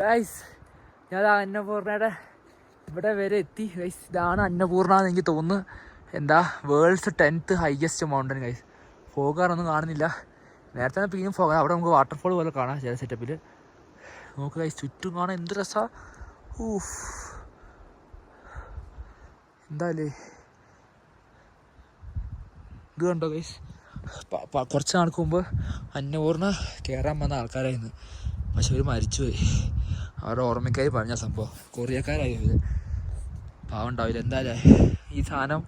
Guys ഞാൻ അന്നപൂർണയുടെ ഇവിടെ വരെ എത്തി ഗൈസ്. ഇതാണ് അന്നപൂർണ എന്ന് എനിക്ക് തോന്നുന്നു. എന്താ world's 10th highest mountain guys. ഫോഗാറൊന്നും കാണുന്നില്ല. നേരത്തെ പിന്നെയും ഫോഗ. അവിടെ നമുക്ക് വാട്ടർഫോൾ പോലെ കാണാം ചില സെറ്റപ്പിൽ. നമുക്ക് ഗൈസ് ചുറ്റും കാണാൻ എന്ത് രസമാണ്. ഊഫ് എന്താല്ലേ ഇത് കണ്ടോ ഗൈസ്. കുറച്ച് നാൾക്ക് മുമ്പ് അന്നപൂർണ കയറാൻ വന്ന ആൾക്കാരായിരുന്നു. പക്ഷെ അവർ മരിച്ചുപോയി. അവരുടെ ഓർമ്മക്കാർ പറഞ്ഞ സംഭവം. കൊറിയക്കാരായി ഇത്. പാവം ഉണ്ടാവില്ല. എന്തായാലും ഈ സാധനം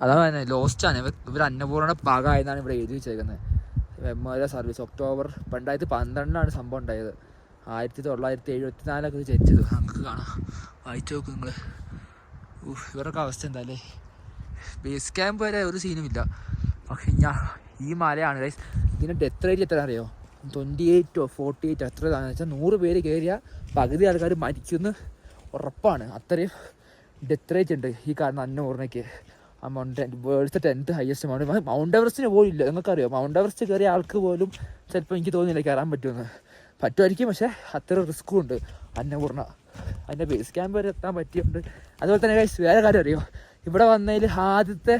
അതാണ് ലോസ്റ്റാണ്. ഇവർ അന്നപൂർണയുടെ ഭാഗമായെന്നാണ് ഇവിടെ എഴുതി വെച്ചേക്കുന്നത്. മെമ്മോറിയൽ സർവീസ് ഒക്ടോബർ 2012 സംഭവം ഉണ്ടായത്. 1974 ഇത് ജനിച്ചത്. നമുക്ക് കാണാം, വായിച്ചു നോക്കും നിങ്ങൾ. ഇവരൊക്കെ അവസ്ഥ എന്താ അല്ലേ. ബേസ് ക്യാമ്പ് വരെ ഒരു സീനുമില്ല. പക്ഷെ ഈ മലയാണ് ഗൈസ്. ഇതിൻ്റെ ഡെത്ത് റേറ്റ് എത്ര അറിയോ? 28 or 48 എത്ര ഇതാണെന്ന് വെച്ചാൽ 100 പേര് കയറിയാൽ പകുതി ആൾക്കാർ മരിക്കുമെന്ന് ഉറപ്പാണ്. അത്രയും ഡെത്ത് റേറ്റ് ഉണ്ട് ഈ കാരണം അന്നപൂർണയ്ക്ക്. ആ world's 10th highest mountain. Mount എവറസ്റ്റിന് പോലും ഇല്ല. നിങ്ങൾക്കറിയോ മൗണ്ട് എവറസ്റ്റ് കയറിയ ആൾക്ക് പോലും ചിലപ്പോൾ എനിക്ക് തോന്നുന്നില്ല കയറാൻ പറ്റുമെന്ന്. പറ്റുമായിരിക്കും, പക്ഷേ അത്ര റിസ്ക്കും ഉണ്ട് അന്നപൂർണ. അതിൻ്റെ ബേസ് ക്യാമ്പ് വരെ എത്താൻ പറ്റിയിട്ടുണ്ട്. അതുപോലെ തന്നെ ഗൈസ് വേറെ കാര്യം അറിയോ, ഇവിടെ വന്നതിൽ ആദ്യത്തെ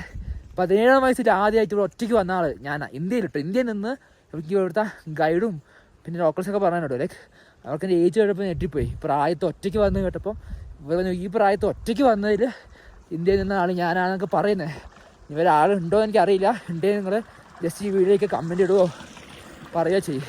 17 വയസ്സിൽ ആദ്യമായിട്ട് ഇവിടെ ഒറ്റയ്ക്ക് വന്ന ആൾ ഞാനാണ്. ഇന്ത്യയിൽ നിന്ന് എനിക്ക് ഇവിടുത്തെ ഗൈഡും പിന്നെ ലോക്കൽസൊക്കെ പറയാനുണ്ടോ ലൈക്ക് അവർക്ക് എൻ്റെ ഏജ് കേട്ടപ്പോൾ ഞെട്ടിപ്പോയി. പ്രായത്ത് ഒറ്റയ്ക്ക് വന്ന് കേട്ടപ്പോൾ ഇവിടെ ഈ പ്രായത്ത് ഒറ്റയ്ക്ക് വന്നതിൽ ഇന്ത്യയിൽ നിന്ന ആൾ ഞാനാണെന്നൊക്കെ പറയുന്നത്. ഇവരാളുണ്ടോ എന്ന് എനിക്കറിയില്ല. ഉണ്ടെങ്കിൽ നിങ്ങൾ ജസ്റ്റ് ഈ വീഡിയോയ്ക്ക് കമൻറ്റ് ഇടുകയോ പറയുകയോ ചെയ്യും.